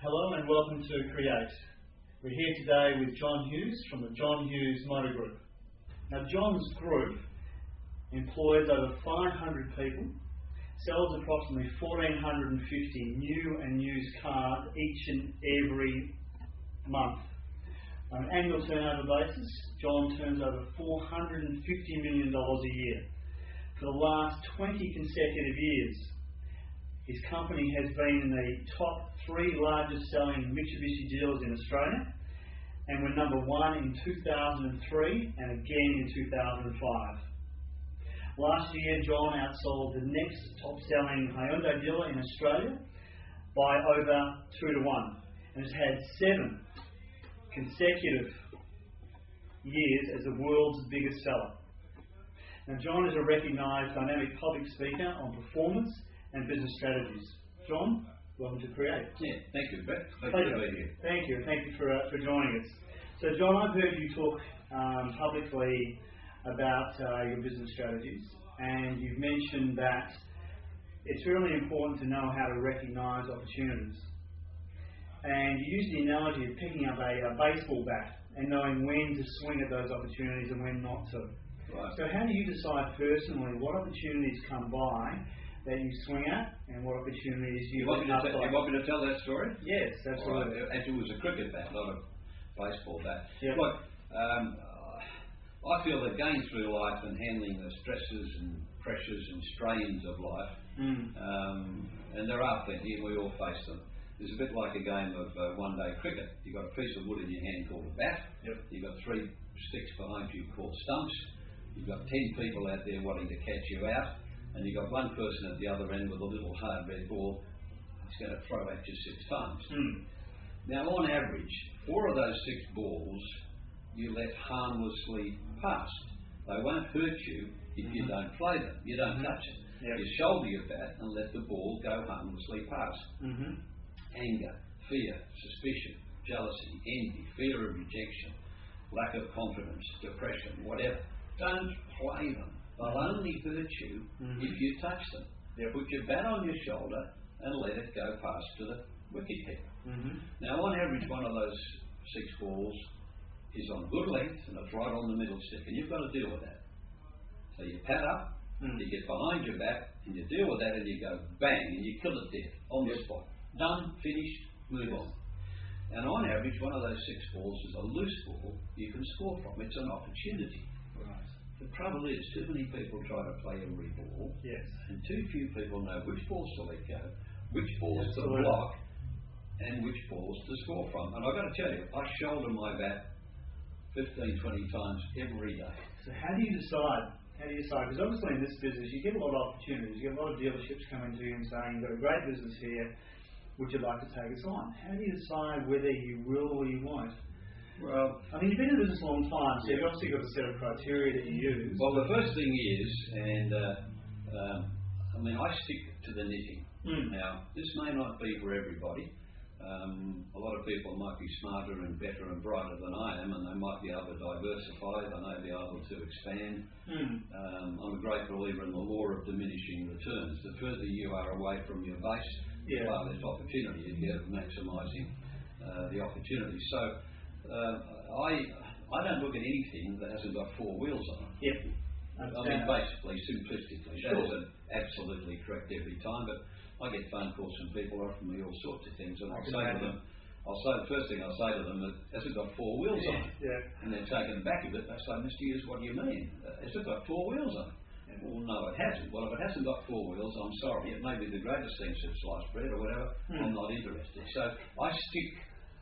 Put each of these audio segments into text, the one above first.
Hello and welcome to Cre8. We're here today with John Hughes from the John Hughes Motor Group. Now John's group employs over 500 people, sells approximately 1,450 new and used cars each and every month. On an annual turnover basis, John turns over $450 million a year. For the last 20 consecutive years, his company has been in the top 3 largest selling Mitsubishi dealers in Australia, and we're number 1 in 2003 and again in 2005. Last year, John outsold the next top selling Hyundai dealer in Australia by over 2 to 1 and has had 7 consecutive years as the world's biggest seller. Now, John is a recognised dynamic public speaker on performance and business strategies. John, welcome to Cre8. Yeah, thank you, Brett. Pleasure to be here. Thank you for joining us. So, John, I've heard you talk publicly about your business strategies, and you've mentioned that it's really important to know how to recognise opportunities. And you use the analogy of picking up a baseball bat and knowing when to swing at those opportunities and when not to. Right. So how do you decide personally what opportunities come by that you swing at and what opportunities you want me to tell that story? Yes, absolutely. Right. Actually, it was a cricket bat, not a baseball bat. Yep. Look, I feel that going through life and handling the stresses and pressures and strains of life, and there are plenty, and we all face them. It's a bit like a game of one-day cricket. You've got a piece of wood in your hand called a bat. Yep. You've got 3 sticks behind you called stumps. You've got 10 people out there wanting to catch you out, and you've got one person at the other end with a little hard red ball that's going to throw at you 6 times. Now, on average, 4 of those 6 balls you let harmlessly pass. They won't hurt you if you don't play them. You don't touch it. Yep. You shoulder your bat and let the ball go harmlessly past. Anger, fear, suspicion, jealousy, envy, fear of rejection, lack of confidence, depression, whatever. Don't play them. They'll only hurt you if you touch them. Yep. Put your bat on your shoulder and let it go past to the wicketkeeper. Now, on average, one of those 6 balls is on good length and it's right on the middle stick, and you've got to deal with that. So you pad up, you get behind your bat, and you deal with that, and you go bang, and you kill it dead on the spot. Done, finished, move on. And on average, one of those 6 balls is a loose ball you can score from. It's an opportunity. Right. The trouble is, too many people try to play every ball, and too few people know which balls to let go, which balls to block, and which balls to score from. And I've got to tell you, I shoulder my bat 15, 20 times every day. So how do you decide? Because obviously in this business you get a lot of opportunities. You get a lot of dealerships coming to you and saying, you've got a great business here, would you like to take us on? How do you decide whether you will or you won't? Well, I mean, you've been in business a long time, so you've obviously got a set of criteria that you use. Well, the first thing is, and I stick to the knitting. Now, this may not be for everybody. A lot of people might be smarter and better and brighter than I am, and they might be able to diversify, they may be able to expand. I'm a great believer in the law of diminishing returns. The further you are away from your base, the far less opportunity you get of maximising the opportunity. So I don't look at anything that hasn't got 4 wheels on it. Yep. I mean, basically, simplistically, that isn't absolutely correct every time, but I get phone calls from people offering me all sorts of things, and I'll say to them, the first thing I'll say to them is, has it got 4 wheels on it? And they're taken aback a bit. They say, Mr. Hughes, what do you mean? Has it got 4 wheels on it? Well, no, it hasn't. Well, if it hasn't got 4 wheels, I'm sorry. It may be the greatest thing since sliced bread or whatever. I'm not interested. So I stick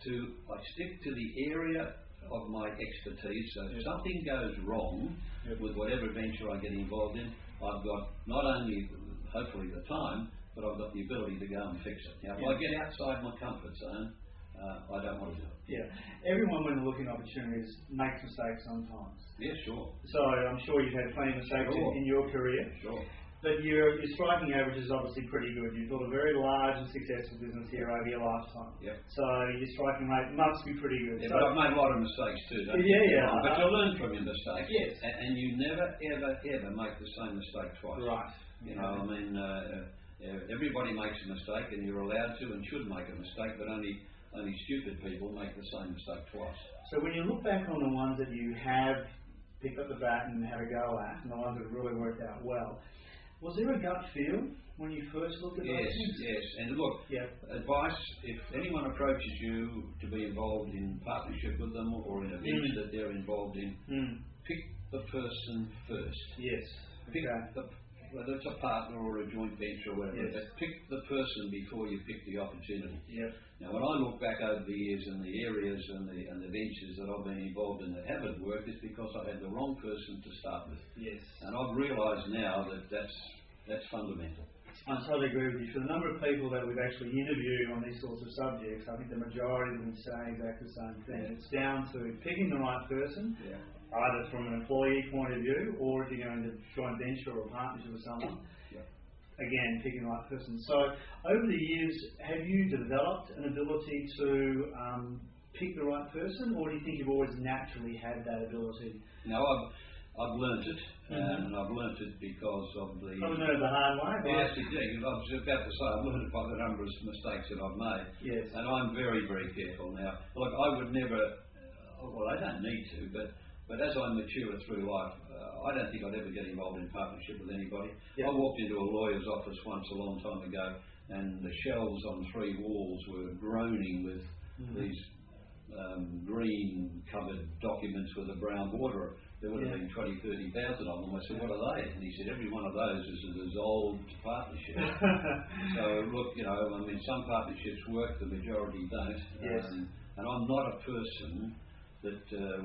to the area of my expertise. So if something goes wrong with whatever venture I get involved in, I've got not only hopefully the time, but I've got the ability to go and fix it. Now, if I get outside my comfort zone, I don't want to do it. Yeah. Everyone, when they're looking at opportunities, makes mistakes sometimes. Yeah, sure. So I'm sure you've had plenty of mistakes in your career. Sure. But your striking average is obviously pretty good. You've built a very large and successful business here over your lifetime. Yep. So your striking rate must be pretty good. Yeah, but I've made a lot of mistakes too, don't you? Yeah. But you learn from your mistakes. Yes. And you never, ever, ever make the same mistake twice. Right. You know, I mean, Everybody makes a mistake, and you're allowed to and should make a mistake, but only stupid people make the same mistake twice. So when you look back on the ones that you have picked up the bat and had a go at, and the ones that have really worked out well, was there a gut feel when you first looked at those things? Yes. And look, advice, if anyone approaches you to be involved in partnership with them or in events that they're involved in, pick the person first. Yes. Pick whether it's a partner or a joint venture or whatever, but pick the person before you pick the opportunity. Yep. Now, when I look back over the years and the areas and the ventures that I've been involved in that haven't worked, it's because I had the wrong person to start with. Yes. And I've realised now that's fundamental. I totally agree with you. For the number of people that we've actually interviewed on these sorts of subjects, I think the majority of them say exactly the same thing. It's down to picking the right person, either from an employee point of view or if you're going to joint venture or partnership with someone. Again, picking the right person. So, over the years, have you developed an ability to pick the right person, or do you think you've always naturally had that ability? No, I've learnt it, and I've learnt it because of the... I've learned it the hard way. Yes, indeed. I was about to say, I've learned it by the number of mistakes that I've made. Yes. And I'm very, very careful now. Look, I would never... Well, I don't need to, but as I mature through life, I don't think I'd ever get involved in partnership with anybody. I walked into a lawyer's office once a long time ago, and the shelves on 3 walls were groaning with these green covered documents with a brown border. There would have been 20,000, 30,000 of them. I said, what are they? And he said, every one of those is a dissolved partnership. So look, some partnerships work, the majority don't. Yes. And I'm not a person that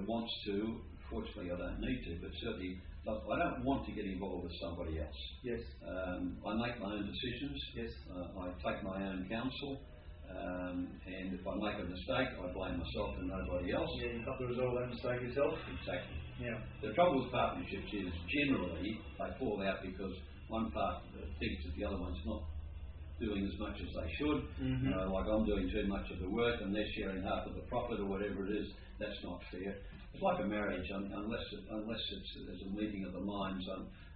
wants to, fortunately I don't need to, but certainly I don't want to get involved with somebody else. Yes. I make my own decisions. Yes. I take my own counsel. And if I make a mistake, I blame myself and nobody else. Yeah, you've got to resolve that mistake yourself. Exactly. Yeah. The trouble with partnerships is generally they fall out because one part thinks that the other one's not doing as much as they should. Like I'm doing too much of the work and they're sharing half of the profit or whatever it is. That's not fair. It's like a marriage, unless there's a meeting of the minds,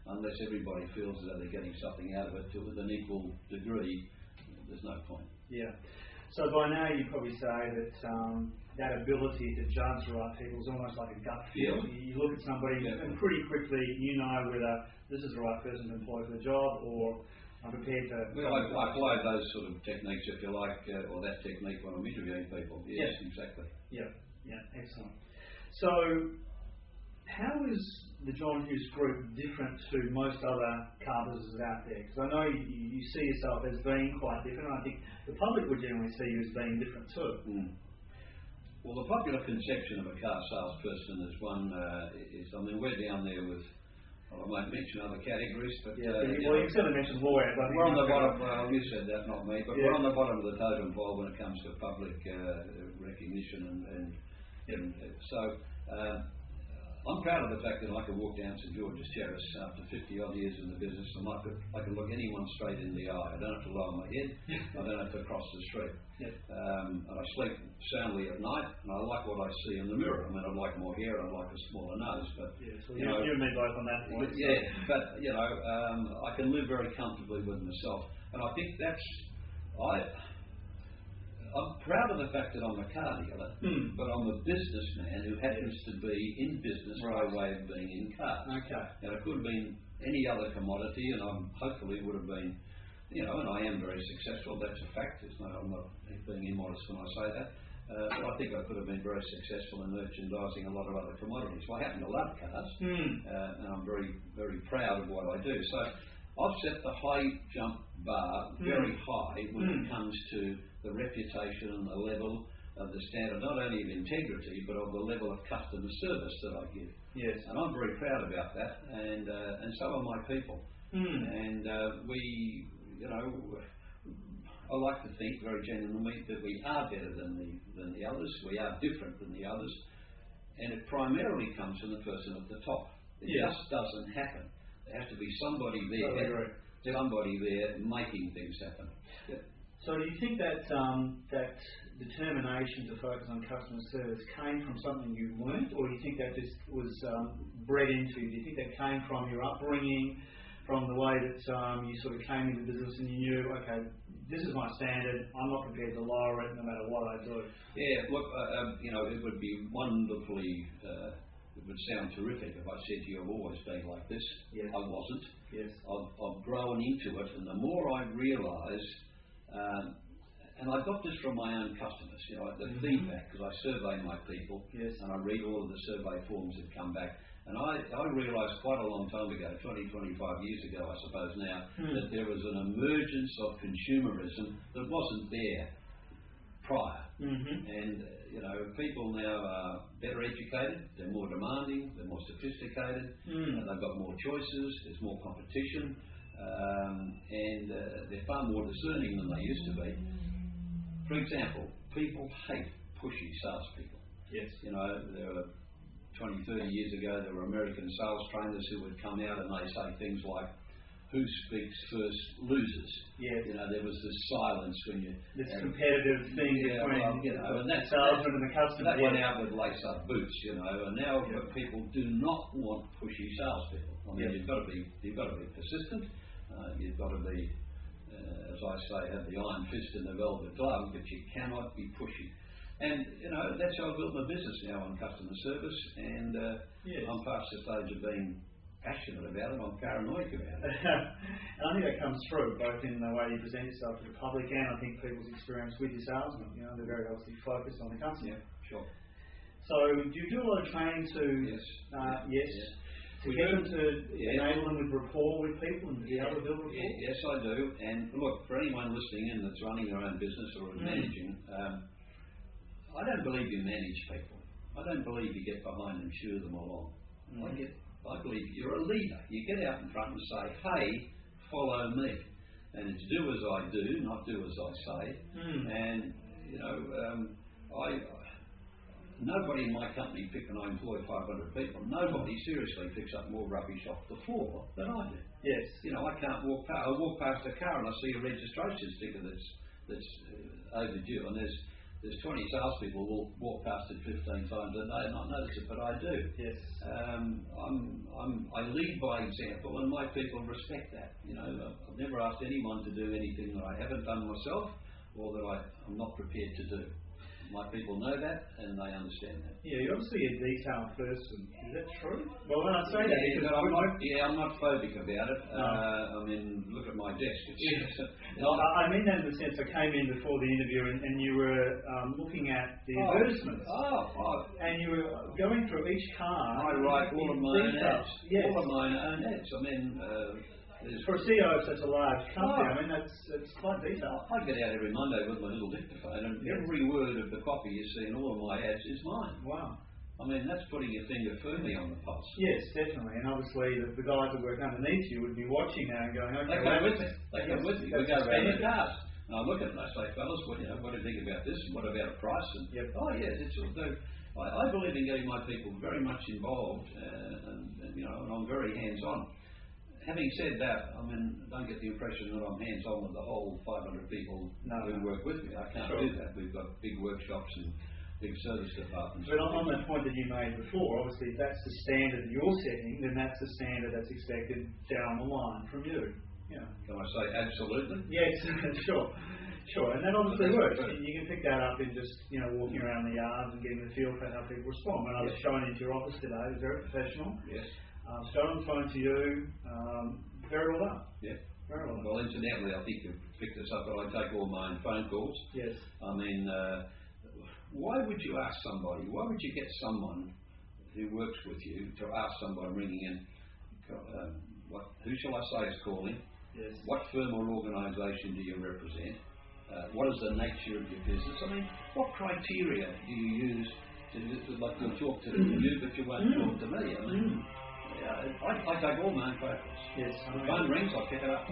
unless everybody feels as though they're getting something out of it with an equal degree, there's no point. Yeah. So by now you probably say that that ability to judge the right people is almost like a gut feel. You look at somebody and pretty quickly you know whether this is the right person to employ for the job or I'm prepared to... Well, I apply those sort of techniques, if you like, or that technique when I'm interviewing people. Yes, exactly. Yeah, excellent. So how is the John Hughes Group different to most other car businesses out there? Because I know you see yourself as being quite different. I think the public would generally see you as being different too. Well, the popular conception of a car salesperson is one, we're down there with, well, I won't mention other categories, but... you certainly mentioned lawyer, but... We're on the bottom, well, you said that, not me, but we're on the bottom of the totem pole when it comes to public recognition and so... I'm proud of the fact that I could walk down St George's Terrace after 50 odd years in the business and I could look anyone straight in the eye. I don't have to lower my head, I don't have to cross the street. And I sleep soundly at night and I like what I see in the mirror. I mean, I'd like more hair, I'd like a smaller nose, but... so you and me both on that point. I can live very comfortably with myself. And I think that's... I'm proud of the fact that I'm a car dealer, but I'm a businessman who happens to be in business by way of being in cars. Okay. Now, it could have been any other commodity, and hopefully would have been, and I am very successful. That's a fact. I'm not being immodest when I say that. But I think I could have been very successful in merchandising a lot of other commodities. Well, I happen to love cars, and I'm very, very proud of what I do. So I've set the high jump bar very high when it comes to the reputation and the level of the standard, not only of integrity, but of the level of customer service that I give. Yes. And I'm very proud about that, and so are my people. And we, I like to think very genuinely that we are better than the others. We are different than the others, and it primarily comes from the person at the top. It just doesn't happen. There has to be somebody there making things happen. So do you think that that determination to focus on customer service came from something you learned, or do you think that just was bred into you? Do you think that came from your upbringing, from the way that you sort of came into business and you knew, okay, this is my standard, I'm not prepared to lower it no matter what I do? Yeah, look, it would be wonderfully, it would sound terrific if I said to you, I've always been like this. Yes. I wasn't. Yes. I've grown into it, and the more I realise, and I got this from my own customers, the feedback, because I survey my people, yes, and I read all of the survey forms that come back. And I realised quite a long time ago, 20, 25 years ago, I suppose now, that there was an emergence of consumerism that wasn't there prior. And, people now are better educated, they're more demanding, they're more sophisticated, they've got more choices, there's more competition, and they're far more discerning than they used to be. For example, people hate pushy salespeople. Yes. There were 20, 30 years ago, there were American sales trainers who would come out and they say things like, who speaks first loses. Yes. There was this silence when you... This competitive thing between and that salesman and the customer. That went out with lace-up boots, and now people do not want pushy salespeople. I mean, you've got to be persistent. You've got to be, as I say, have the iron fist and the velvet glove, but you cannot be pushy. And, that's how I built my business now on customer service, and I'm past the stage of being passionate about it, I'm paranoid about it. And I think that comes through, both in the way you present yourself to the public and I think people's experience with your salesmen. They're very obviously focused on the customer. Yeah, sure. So do you do a lot of training to... Yes. Yes. To get them to enable them with rapport with people and be able to build rapport? Yes, I do. And look, for anyone listening in that's running their own business or managing, I don't believe you manage people. I don't believe you get behind and cheer them along. I believe you're a leader. You get out in front and say, hey, follow me. And it's do as I do, not do as I say. And, nobody in my company, and I employ 500 people, nobody seriously picks up more rubbish off the floor than I do. Yes. I can't walk past a car and I see a registration sticker that's overdue, and there's 20 salespeople will walk past it 15 times a day and not notice it, but I do. Yes. I lead by example, and my people respect that. I've never asked anyone to do anything that I haven't done myself or that I'm not prepared to do. My people know that, and they understand that. Yeah, you're obviously a detailed person. Is that true? Well, when I say that, because I'm not phobic about it. Look at my desk. I mean that in the sense I came in before the interview and you were looking at the advertisements. And you were going through each car. I write all of my own ads. Yes. All of my own ads. For a CEO of such a large company, that's quite detailed. I get out every Monday with my little dictaphone, and every word of the copy you see in all of my ads is mine. Wow. That's putting your finger firmly on the pulse. Yes, definitely. And obviously the guys that work underneath you would be watching that and going, okay, they come with me. They come with me. We go around the cars. And I look at it and I say, fellas, what do you think about this? And what about a price? And it's all do. I believe in getting my people very much involved, and I'm very hands-on. Having said that, don't get the impression that I'm hands-on with the whole 500 people who work with me. I can't do that. We've got big workshops and big service departments. But on that point that you made before, obviously if that's the standard that you're setting, then that's the standard that's expected down the line from you. Yeah. Can I say absolutely? Yes, sure. And that obviously works. You can pick that up in just, walking around the yards and getting the feel for how people respond. When I was showing into your office today, it was very professional. Yes. Straight on the phone to you, very well done. Yeah. Very well done. Well, incidentally, I think you've picked this up, but I take all my own phone calls. Yes. Why would you ask somebody, why would you get someone who works with you to ask somebody ringing in, who shall I say is calling? Yes. What firm or organisation do you represent? What is the nature of your business? What criteria do you use to talk to you, but you won't talk to me? I take all my own phone calls. Yes. The phone rings, I pick it up.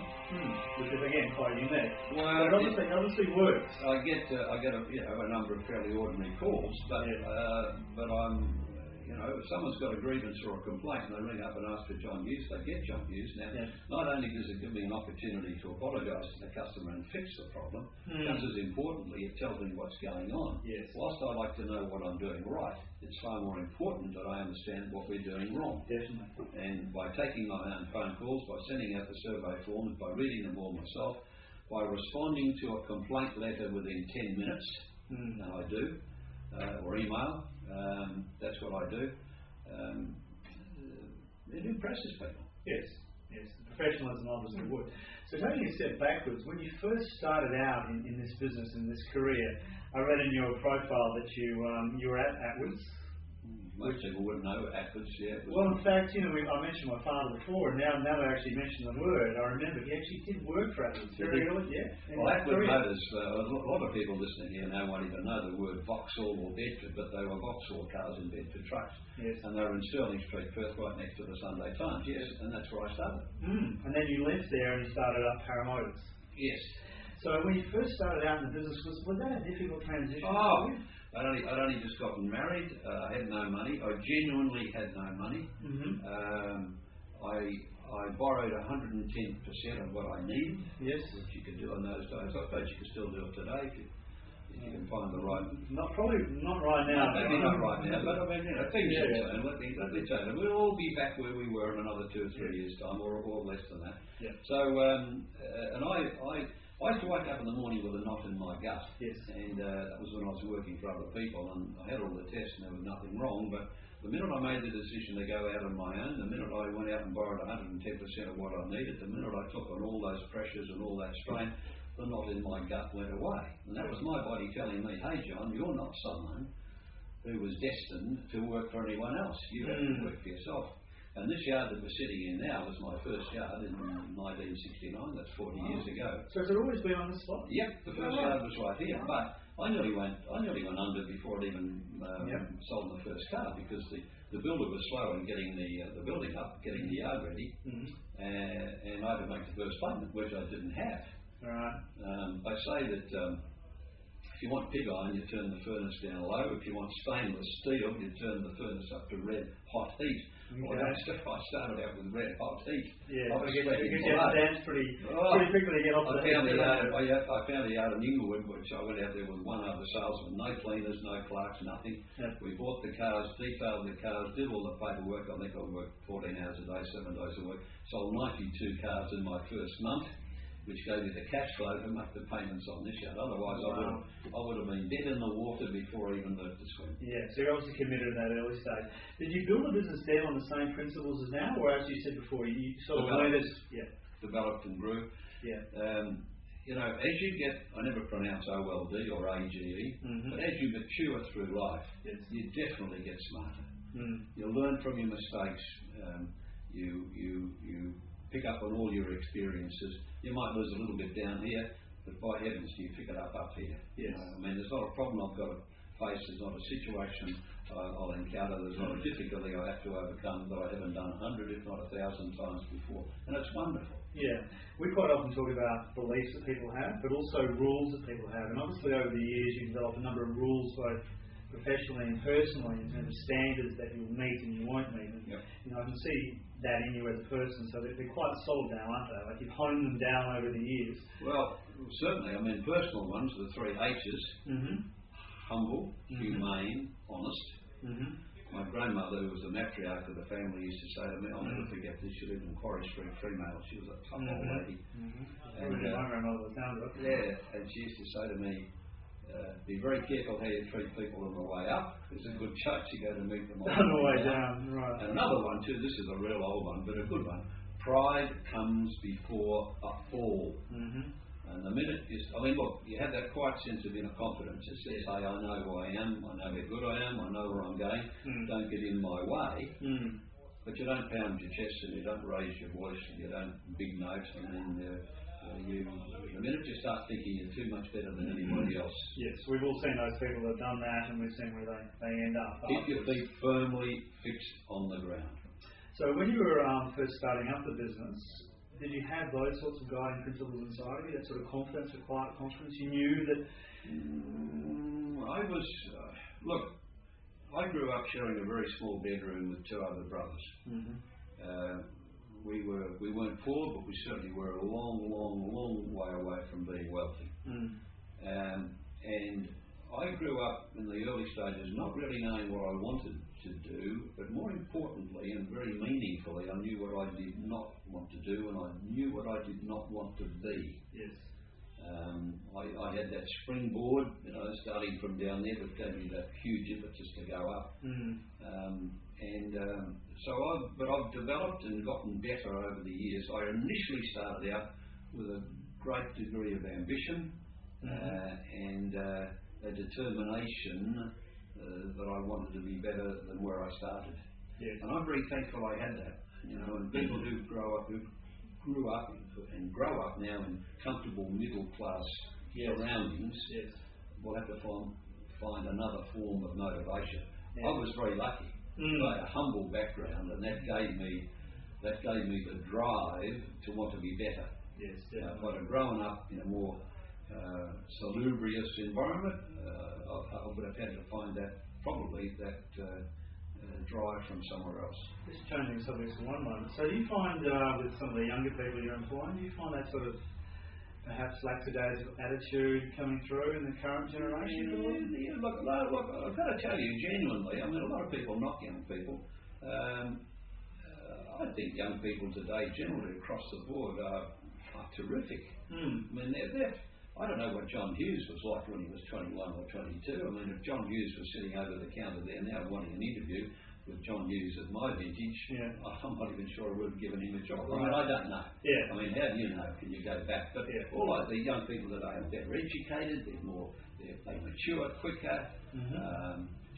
Which is again quite unique. Well, but it obviously works. I get a number of fairly ordinary calls, but I'm You know, if someone's got a grievance or a complaint and they ring up and ask for John Hughes, they get John Hughes. Now, not only does it give me an opportunity to apologise to the customer and fix the problem, just as importantly, it tells me what's going on. Yes. Whilst I like to know what I'm doing right, it's far more important that I understand what we're doing wrong. Definitely. And by taking my own phone calls, by sending out the survey forms, by reading them all myself, by responding to a complaint letter within 10 minutes, and I do, or email, that's what I do. It impresses people. Yes, yes. The professionalism obviously would. So taking a step backwards, when you first started out in this business, in this career, I read in your profile that you were at Atwoods. Most people wouldn't know Atwoods, yeah. Well, in fact, you know, I mentioned my father before, and now I actually mentioned the word, I remember he actually did work for Atwoods very early, Well, Atwood Motors, a lot of people listening here now won't even know the word Vauxhall or Bedford, but they were Vauxhall cars in Bedford trucks. Yes. And they were in Stirling Street, Perth, right next to the Sunday Times. Yes, and that's where I started. And then you left there and you started up Paramotors. Yes. So when you first started out in the business, was that a difficult transition? I'd only just gotten married. I had no money. I genuinely had no money. I borrowed 110% of what I needed. Yes. Which you could do in those days. I suppose you could still do it today if you can find the right. Probably not right now. Maybe not right now, but I mean, you know, things change. Let me tell you, we'll all be back where we were in another 2 or 3 years' time, or less than that. Yeah. So, and I used to wake up in the morning with a knot in my gut. Yes. And that was when I was working for other people, and I had all the tests and there was nothing wrong. But the minute I made the decision to go out on my own, the minute I went out and borrowed 110% of what I needed, the minute I took on all those pressures and all that strain, the knot in my gut went away. And that was my body telling me, hey John, you're not someone who was destined to work for anyone else. You have to work for yourself. And this yard that we're sitting in now was my first yard in 1969. That's 40 years ago. So has it always been on this spot? Yep, the first yard was right here. But I nearly went under before it even sold the first car, because the builder was slow in getting the building up, getting the yard ready, and I had to make the first payment, which I didn't have. Right. They say that if you want pig iron, you turn the furnace down low. If you want stainless steel, you turn the furnace up to red hot heat. Okay. Well, I started out with red hot heat. Yeah, I was you sweating get the dance pretty quickly to get off the heat. I found a yard in Inglewood, which I went out there with one other salesman, no cleaners, no clerks, nothing. Yep. We bought the cars, detailed the cars, did all the paperwork. I think I worked 14 hours a day, 7 days a week. Sold 92 cars in my first month, which gave me the cash flow to make the payments on this yard. Otherwise, I would have been dead in the water before I even learned to swim. Yeah, so you're obviously committed in that early stage. Did you build a business then on the same principles as now, or as you said before, you sort of learned it? Yeah. Developed and grew. Yeah. You know, as you get, I never pronounce OLD or AGE, but as you mature through life, you definitely get smarter. You learn from your mistakes. You pick up on all your experiences. You might lose a little bit down here, but by heavens, you pick it up here. Yes. I mean, there's not a problem I've got to face. There's not a situation I'll encounter. There's not a difficulty I have to overcome that I haven't done 100, if not 1,000 times before. And it's wonderful. Yeah. We quite often talk about beliefs that people have, but also rules that people have. And obviously over the years, you've developed a number of rules, both professionally and personally, in terms of standards that you'll meet and you won't meet. And, you know, I can see that in you as a person, so they're quite solid now, aren't they? Like you've honed them down over the years. Well, certainly. I mean, personal ones, the 3 H's: humble, humane, honest. My grandmother, who was the matriarch of the family, used to say to me, I'll never forget this, she lived in Quarry Street, Fremantle. She was a tough old lady. And my grandmother was down to it. Yeah, and she used to say to me, be very careful how you treat people on the way up. There's a good chance you go to meet them on the way down. Right. And another one too, this is a real old one, but a good one. Pride comes before a fall. And the minute I mean, look, you have that quiet sense of inner confidence that says, hey, I know who I am, I know how good I am, I know where I'm going, don't get in my way. But you don't pound your chest and you don't raise your voice and you don't big note, and then the minute you start thinking you're too much better than anybody else. Yes, we've all seen those people that have done that, and we've seen where they end up. Keep your feet firmly fixed on the ground. So when you were first starting up the business, did you have those sorts of guiding principles inside of you, that sort of confidence, or quiet confidence? You knew that... I was... look, I grew up sharing a very small bedroom with two other brothers. We weren't poor, but we certainly were a long way away from being wealthy. And I grew up in the early stages not really knowing what I wanted to do, but more importantly and very meaningfully, I knew what I did not want to do, and I knew what I did not want to be. Yes. I had that springboard, starting from down there, but gave me that huge impetus to go up. But I've developed and gotten better over the years. I initially started out with a great degree of ambition and a determination that I wanted to be better than where I started. Yes. And I'm very thankful I had that. And people who grew up and grow up now in comfortable middle class surroundings will have to find another form of motivation. I was very lucky. I had a humble background, and that gave me the drive to want to be better. Yes, if I'd have grown up in a more salubrious environment, I would have had to find that drive from somewhere else. Just changing subjects for one moment. So do you find with some of the younger people you're employing, do you find that sort of perhaps lackadaisical attitude coming through in the current generation? Look, I've got to tell you genuinely, a lot of people knock young people. I think young people today, generally across the board, are terrific. I don't know what John Hughes was like when he was 21 or 22. If John Hughes was sitting over the counter there now wanting an interview with John Hughes at my vintage, I'm not even sure I would have given him a job. I don't know. How do you know? Can you go back? But all like the young people today are better educated, they mature quicker.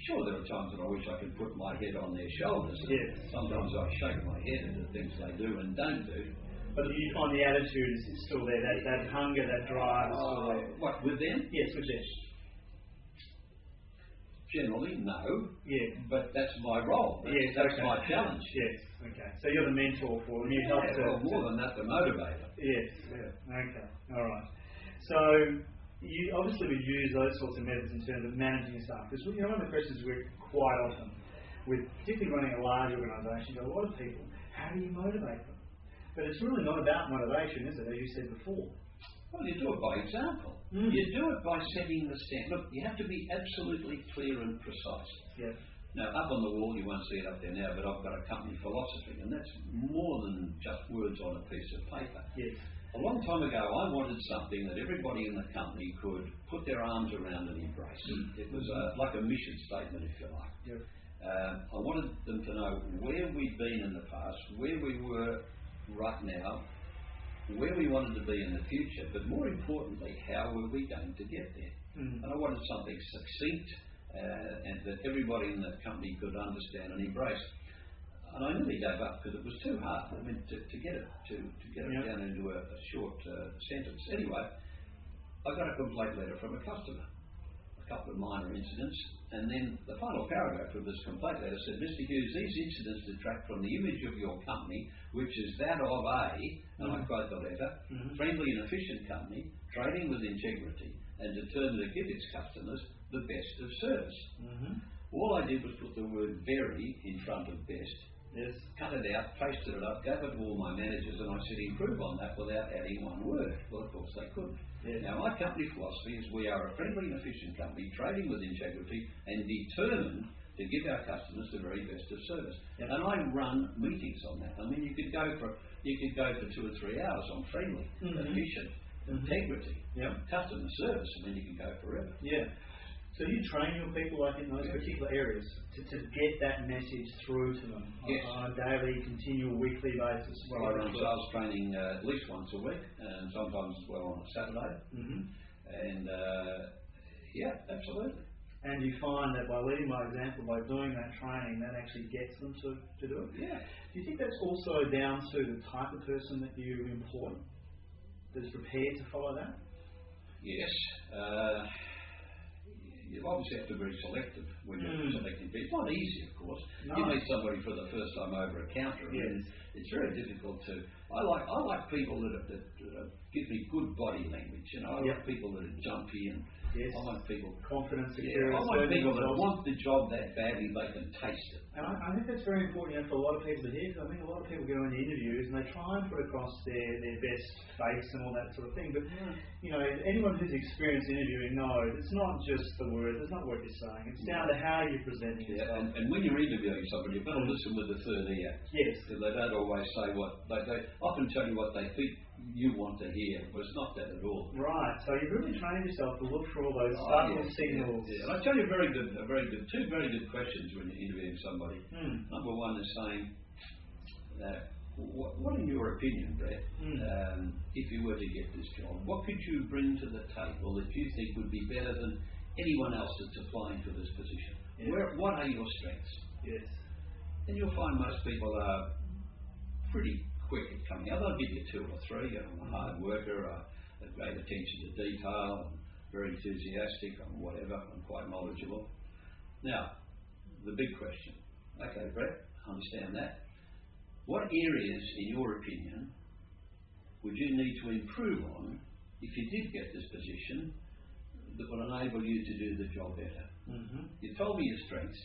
Sure, there are times that I wish I could put my head on their shoulders. Sometimes I shake my head at the things they do and don't do. But do you find the attitude is still there, that hunger, that drive is still there? What, with them? Yes, with them. Generally, no. But that's my role. That's my challenge. Yes, okay. So you're the mentor for them. You help more than that, the motivator. Yes, okay, all right. So you obviously would use those sorts of methods in terms of managing staff, because one of the questions we get quite often, with particularly running a large organisation, a lot of people, how do you motivate them? But it's really not about motivation, is it, as you said before? Well, you do it by example. You do it by setting the standard. Look, you have to be absolutely clear and precise. Now, up on the wall, you won't see it up there now, but I've got a company philosophy, and that's more than just words on a piece of paper. A long time ago, I wanted something that everybody in the company could put their arms around and embrace. It was like a mission statement, if you like. I wanted them to know where we'd been in the past, where we were right now, where we wanted to be in the future, but more importantly, how were we going to get there? And I wanted something succinct and that everybody in the company could understand and embrace. And I nearly gave up because it was too hard. To get it down into a short sentence. Anyway, I got a complaint letter from a customer, a couple of minor incidents, and then the final paragraph of this complaint letter said, Mr. Hughes, these incidents detract from the image of your company, which is that of a, and I quote the letter, friendly and efficient company, trading with integrity, and determined to give its customers the best of service. All I did was put the word very in front of best, cut it out, pasted it up, gave it to all my managers, and I said improve on that without adding one word. Well, of course they couldn't. Now, my company philosophy is we are a friendly and efficient company, trading with integrity, and determined to give our customers the very best of service. And I run meetings on that. You could go for 2 or 3 hours on friendly, efficient, integrity, customer service. You can go forever. So you train your people in those particular areas to get that message through to them on a daily, continual, weekly basis. Well, I run sales training at least once a week, and sometimes as well on a Saturday. And absolutely. And you find that by leading by example, by doing that training, that actually gets them to do it? Do you think that's also down to the type of person that you employ that is prepared to follow that? Yes. You obviously have to be very selective when you're selecting people. It's not easy, of course. You meet somebody for the first time over a counter, and it's very difficult to. I like people that give me good body language. I like people that are jumpy and Yes. I want people confidence, I security. want people that want the job that badly they can taste it. And I think that's very important for a lot of people to hear, because I think a lot of people go into interviews and they try and put across their best face and all that sort of thing. But anyone who's experienced interviewing knows it's not just the words, it's not what you're saying. It's down to how you're presenting yourself. And when you're interviewing somebody, you've got to listen with the third ear. Yes. Because they don't always say what they often tell you what they think you want to hear, but it's not that at all. Right. So you've really trained yourself to look for all those subtle signals. Yeah. And I tell you, two very good questions when you're interviewing somebody. Number one is saying, what in your opinion, Brett, if you were to get this job, what could you bring to the table that you think would be better than anyone else that's applying for this position? Yes. What are your strengths? Yes. And you'll find most people are pretty quick at coming out. They'll give you two or three. I'm a hard worker, a great attention to detail, I'm very enthusiastic, I'm whatever, I'm quite knowledgeable. Now, the big question. Okay, Brett, I understand that. What areas, in your opinion, would you need to improve on if you did get this position that would enable you to do the job better? You told me your strengths.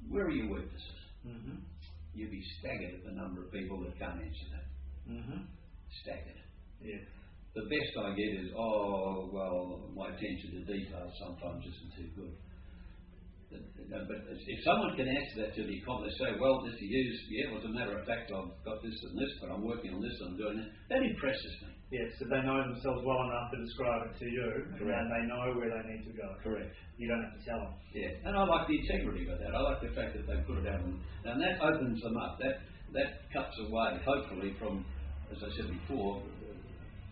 Where are your weaknesses? You'd be staggered at the number of people that can't answer that. Staggered. Yeah. The best I get is, my attention to detail sometimes isn't too good. But if someone can answer that to the comment, they say, well, Mr. Hughes, as a matter of fact, I've got this and this, but I'm working on this and I'm doing that. That impresses me. Yes, so they know themselves well enough to describe it to you, and they know where they need to go. Correct. You don't have to tell them. Yeah, and I like the integrity of that. I like the fact that they put it out, and that opens them up. That cuts away, hopefully, from, as I said before,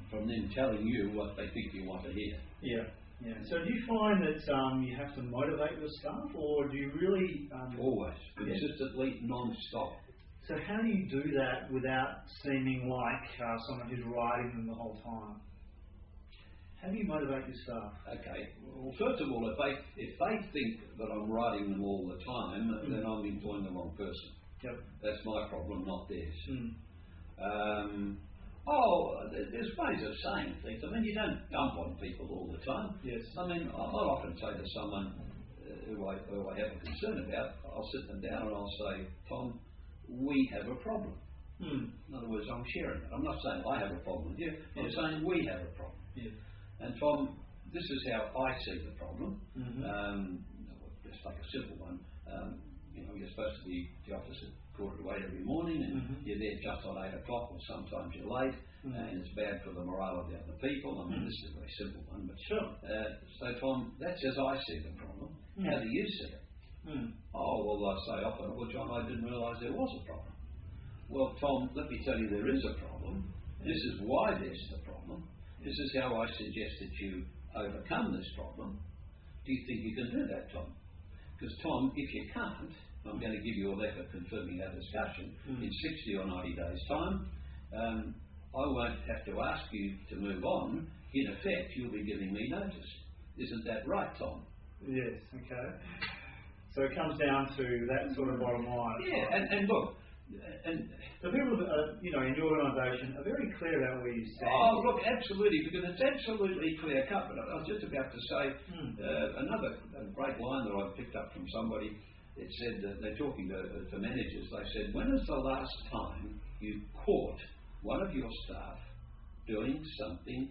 from them telling you what they think you want to hear. Yeah. Yeah. So do you find that you have to motivate your staff, or do you really... Always. Consistently, non-stop. So how do you do that without seeming like someone who's riding them the whole time? How do you motivate your staff? Okay. Well, first of all, if they think that I'm riding them all the time, then I'm employing the wrong person. Yep. That's my problem, not theirs. There's ways of saying things. I mean, you don't dump on people all the time. Yes. I mean, I'll often say to someone who I have a concern about, I'll sit them down and I'll say, Tom, we have a problem. In other words, I'm sharing it. I'm not saying I have a problem with you. I'm saying we have a problem. Yes. And Tom, this is how I see the problem. Let's take a simple one. You're supposed to be at the office at 7:45 every morning, and you're there just on 8 o'clock, or sometimes you're late, and it's bad for the morale of the other people. I mean, this is a very simple one, but sure. So Tom, that's as I see the problem. How do you see it? I say often, well, John, I didn't realise there was a problem. Well, Tom, let me tell you, there is a problem. This is why there's the problem. This is how I suggest that you overcome this problem. Do you think you can do that, Tom? Because, Tom, if you can't, I'm going to give you a letter confirming our discussion in 60 or 90 days' time. I won't have to ask you to move on. In effect, you'll be giving me notice. Isn't that right, Tom? Yes, okay. So it comes down to that sort of bottom line. Yeah, and look, and the people, in your organisation are very clear about where you stand. Oh, look, absolutely, because it's absolutely clear cut. But I was just about to say another great line that I picked up from somebody. It said that they're talking to managers. They said, when is the last time you caught one of your staff doing something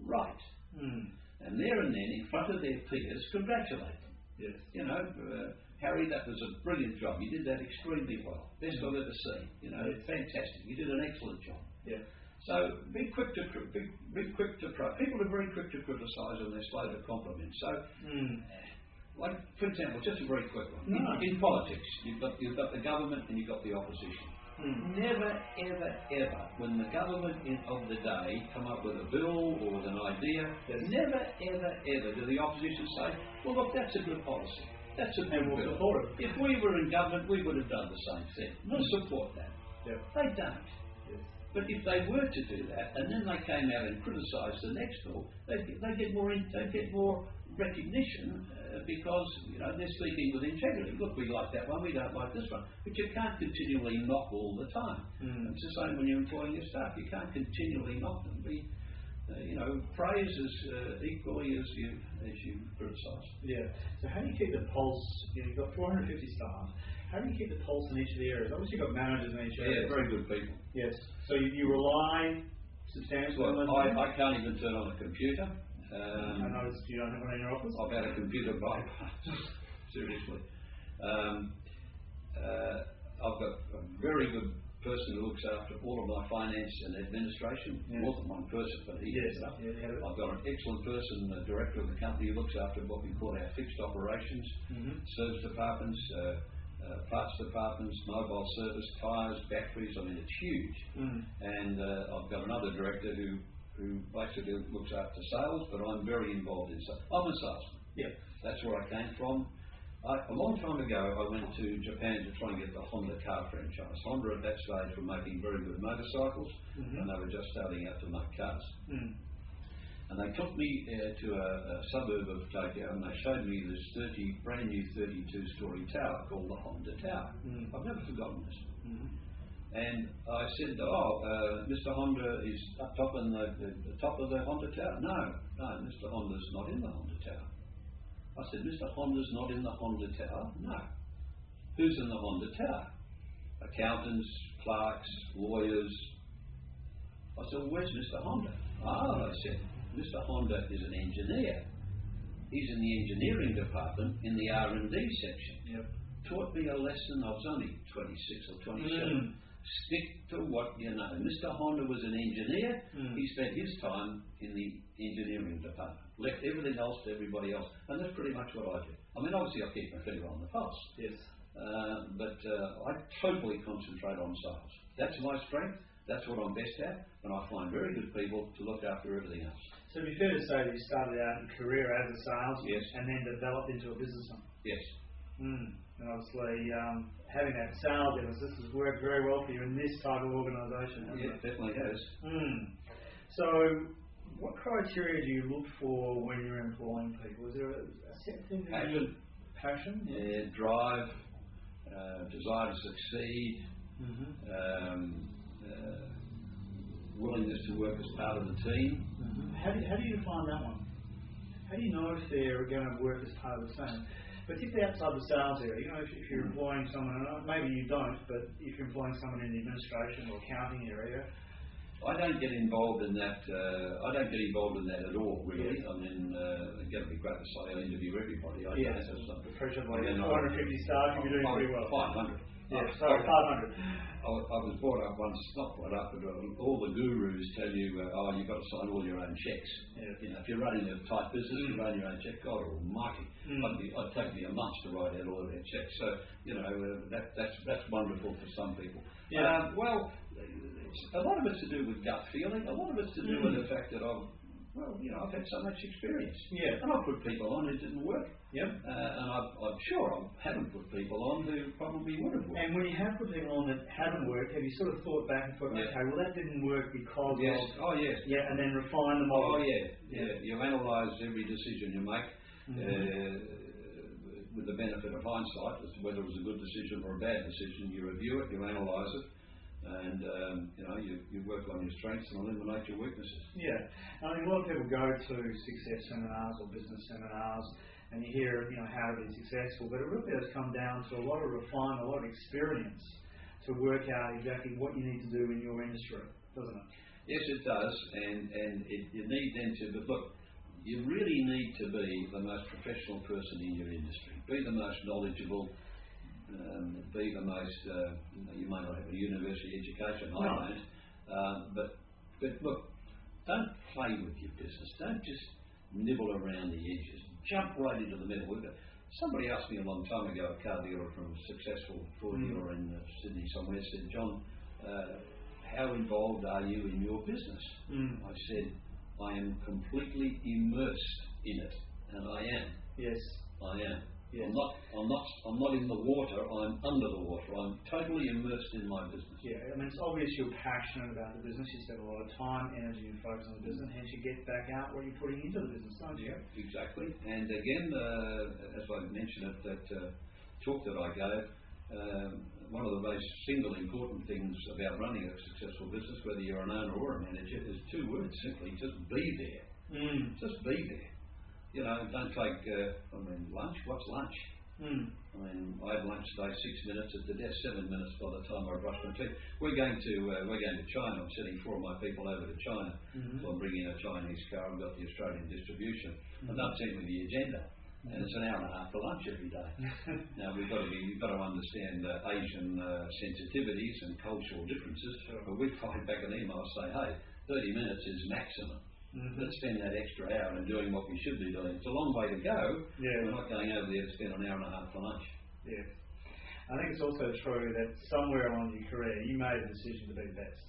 right? And there and then, in front of their peers, congratulate them. Yes. Harry, that was a brilliant job. You did that extremely well. Best I've ever seen. Fantastic. You did an excellent job. Yeah. So be quick to people are very quick to criticise and they're slow to compliment. So, like for example, just a very quick one. In politics, you've got the government and you've got the opposition. Never, ever, ever, when the government of the day come up with a bill or with an idea, never, ever, ever do the opposition say, well, look, that's a good policy. That's a good bill. If we were in government, we would have done the same thing. We'll support that. Yep. They don't. Yes. But if they were to do that, and then they came out and criticised the next bill, they'd get more recognition because they're speaking with integrity. Look, we like that one, we don't like this one. But you can't continually knock all the time. It's the same when you're employing your staff. You can't continually knock them. praise as equally as you criticise. Yeah. So how do you keep the pulse? You've got 450 staff. How do you keep the pulse in each of the areas? Obviously, you've got managers in each area. Yeah, very good people. Yes. So you rely substantially on those. I can't even turn on a computer. I noticed you don't have one in your office. I've had a computer bypass. Seriously. I've got a very good person who looks after all of my finance and administration. More than one person, but he heads it up. I've got an excellent person, the director of the company, who looks after what we call our fixed operations, service departments, parts departments, mobile service, tyres, batteries. I mean, it's huge. And I've got another director who basically looks after sales, but I'm very involved in sales. I'm a salesman. Yeah. That's where I came from. A long time ago, I went to Japan to try and get the Honda car franchise. Honda at that stage were making very good motorcycles, and they were just starting out to make cars. And they took me to a suburb of Tokyo, and they showed me this brand new 32-storey tower called the Honda Tower. I've never forgotten this. And I said, Mr. Honda is up top in the top of the Honda Tower. No, Mr. Honda's not in the Honda Tower. I said, Mr. Honda's not in the Honda Tower? No. Who's in the Honda Tower? Accountants, clerks, lawyers. I said, well, where's Mr. Honda? I said, Mr. Honda is an engineer. He's in the engineering department in the R&D section. Taught me a lesson. I was only 26 or 27. Stick to what you know. Mr. Honda was an engineer. He spent his time in the engineering department. Left everything else to everybody else. And that's pretty much what I do. I mean, obviously I keep my finger on the pulse. Yes. But I totally concentrate on sales. That's my strength. That's what I'm best at. And I find very good people to look after everything else. So it'd be fair to say that you started out in career as a salesman and then developed into a businessman. Yes. And obviously, having that sales emphasis has worked very well for you in this type of organisation. Yeah, it definitely has. So, what criteria do you look for when you're employing people? Is there a set thing? Passion? Yeah, drive, desire to succeed, willingness to work as part of the team. How do you define that one? How do you know if they're going to work as part of the team? Particularly outside the sales area, if you're employing someone, maybe you don't, but if you're employing someone in the administration or accounting area, I don't get involved in that. I don't get involved in that at all, really. I mean, it's going to be great to say I interview everybody. The pressure of 450 staff, you'll be doing pretty well. 500. Yeah, sorry, 500. I was brought up once, not brought up, but all the gurus tell you, you've got to sign all your own checks. If you're running a tight business, you run your own check. God almighty, it'd take me a month to write out all of their checks. So, that's wonderful for some people. Well, a lot of it's to do with gut feeling. A lot of it's to do with the fact that I've had so much experience. And I've put people on who didn't work. And I'm sure I haven't put people on who probably would have worked. And when you have put people on that haven't worked, have you sort of thought back and thought, okay, well that didn't work because of... and then refine the model. You analyse every decision you make with the benefit of hindsight as to whether it was a good decision or a bad decision. You review it, you analyse it, and you work on your strengths and eliminate your weaknesses. I mean, a lot of people go to success seminars or business seminars, and you hear how to be successful, but it really does come down to a lot of refinement, a lot of experience to work out exactly what you need to do in your industry, doesn't it? Yes, it does, and you need then to. But look, you really need to be the most professional person in your industry. Be the most knowledgeable. Be the most, you may not have a university education, I don't, but look, don't play with your business, don't just nibble around the edges, jump right into the middle. Somebody asked me a long time ago, a car dealer from a successful Ford dealer in Sydney somewhere, said, John, how involved are you in your business? I said, I am completely immersed in it, and I am. Yes. I am. Yes. I'm not in the water, I'm under the water. I'm totally immersed in my business. I mean, it's obvious you're passionate about the business. You spend a lot of time, energy and focus on the business, hence you get back out what you're putting into the business, don't you? Exactly. And again, as I mentioned at that talk that I gave, one of the most single important things about running a successful business, whether you're an owner or a manager, is two words simply: just be there. Just be there. You know, don't take. Lunch. What's lunch? I had lunch today 6 minutes at the desk, 7 minutes by the time I brushed my teeth. We're going to China. I'm sending 4 of my people over to China. So I'm bringing a Chinese car. I've got the Australian distribution. And they've sent me the agenda. And it's an hour and a half for lunch every day. Now we've got to understand Asian sensitivities and cultural differences. Sure. But we find back an email say, hey, 30 minutes is maximum. Let's spend that extra hour in doing what we should be doing. It's a long way to go. Yeah. We're not going over there to spend an hour and a half for lunch. Yeah. I think it's also true that somewhere along your career you made a decision to be the best.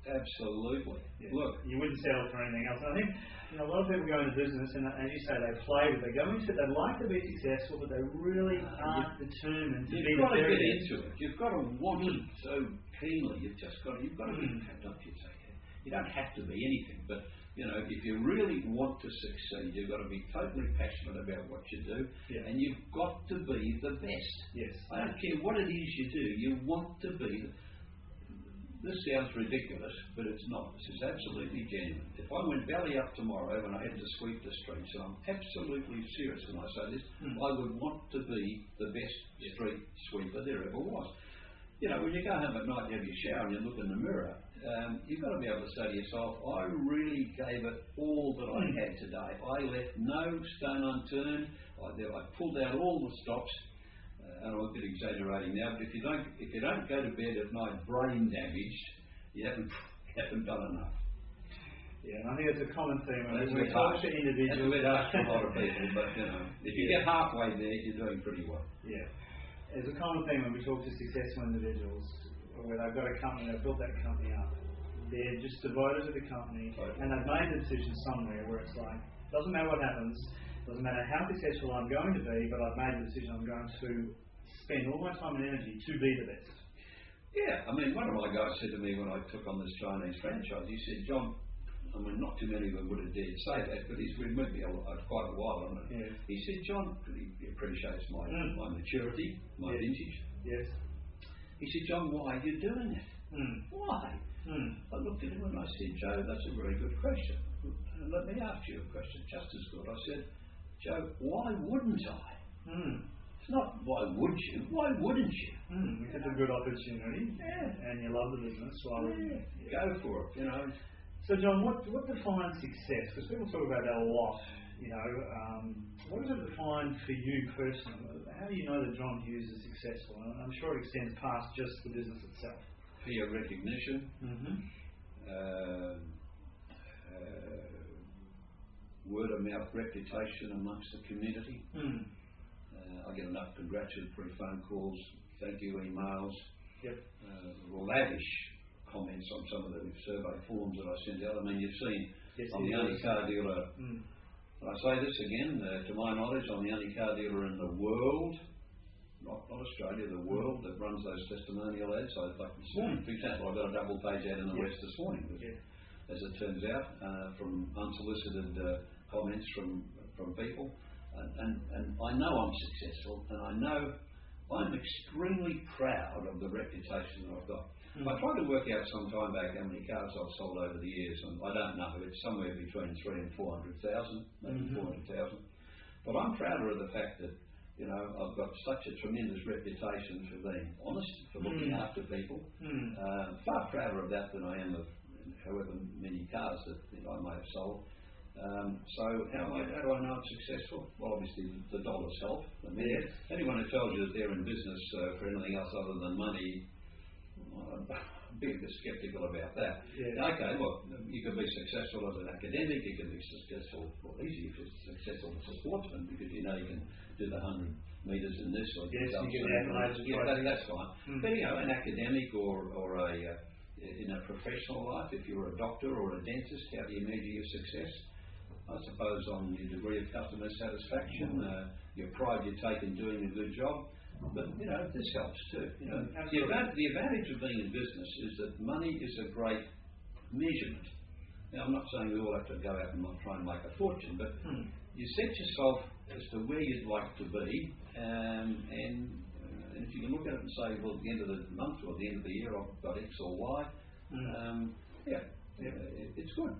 Absolutely. Yeah. Look, you wouldn't settle for anything else. And I think a lot of people go into business and, as you say, they play with it. They go into it, they like to be successful, but they really aren't determined to be the very best. You've got to get into it. You've got to want it so keenly. You've got to be, don't you say? You don't have to be anything, but you know, if you really want to succeed, you've got to be totally passionate about what you do, and you've got to be the best. Yes. I don't care what it is you do, you want to be. This sounds ridiculous, but it's not. This is absolutely genuine. If I went belly up tomorrow and I had to sweep the streets, and I'm absolutely serious when I say this, I would want to be the best street sweeper there ever was. You know, when you go home at night and have your shower and you look in the mirror, you've got to be able to say to yourself, I really gave it all that I had today. I left no stone unturned. I pulled out all the stops. And I'm a bit exaggerating now, but if you don't go to bed at night brain damaged, you haven't done enough. Yeah, and I think it's a common theme when we talk to individuals. It's a bit harsh for a lot of people, but you know, if you get halfway there, you're doing pretty well. Yeah. It's a common theme when we talk to successful individuals where they've got a company, they've built that company up, they're just devoted to the company, and they've made the decision somewhere where it's like, doesn't matter what happens, doesn't matter how successful I'm going to be, but I've made the decision I'm going to spend all my time and energy to be the best. Yeah, I mean, one of my guys said to me when I took on this Chinese franchise, he said, John, I mean, not too many of them would have dared say that, but he's been with me quite a while on it. Yeah. He said, John, he appreciates my maturity, my vintage. Yes. He said, John, why are you doing it? Why? I looked at him and I said, Joe, that's a very good question. Let me ask you a question just as good. I said, Joe, why wouldn't I? It's not why would you, why wouldn't you? If it's a good opportunity and you love the business, why wouldn't you? Go for it, you know. So John, what defines success? Because people talk about that a lot, you know. What does it define for you personally? How do you know that John Hughes is successful? And I'm sure it extends past just the business itself. Peer recognition, word of mouth reputation amongst the community. I get enough congratulatory phone calls, thank you emails, lavish comments on some of the survey forms that I sent out. I mean, you've seen I'm the only car dealer, and I say this again, to my knowledge, I'm the only car dealer in the world, not Australia, the world, that runs those testimonial ads. So, like this morning, for example, I got a double page ad in the West this morning, as it turns out, from unsolicited comments from people. And I know I'm successful, and I know I'm extremely proud of the reputation that I've got. I tried to work out some time back how many cars I've sold over the years, and I don't know, it's somewhere between 300,000 and 400,000, maybe 400,000. But I'm prouder of the fact that, you know, I've got such a tremendous reputation for being honest, for looking after people. Far prouder of that than I am of however many cars that I may have sold. So how do I know I'm successful? Well, obviously the dollars help. I mean, anyone who tells you that they're in business for anything else other than money, I'm a bit sceptical about that. Okay, look, you can be successful as an academic, you can be successful, well, easy if you're successful as a sportsman, because you know you can do the 100 metres in this, or you can that's fine. But you know, an academic or a in a professional life, if you're a doctor or a dentist, how do you measure your success? I suppose on your degree of customer satisfaction, your pride you take in doing a good job. But, you know, this helps too. You know, the advantage of being in business is that money is a great measurement. Now, I'm not saying we all have to go out and try and make a fortune, but you set yourself as to where you'd like to be, and And if you can look at it and say, well, at the end of the month or at the end of the year, I've got X or Y, it's good.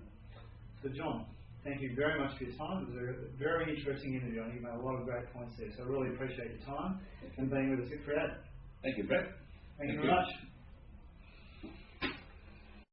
So, John, thank you very much for your time. It was a very interesting interview. I think you made a lot of great points there. So I really appreciate your time and being with us at Cre8. Thank you, Brett. Thank you very much.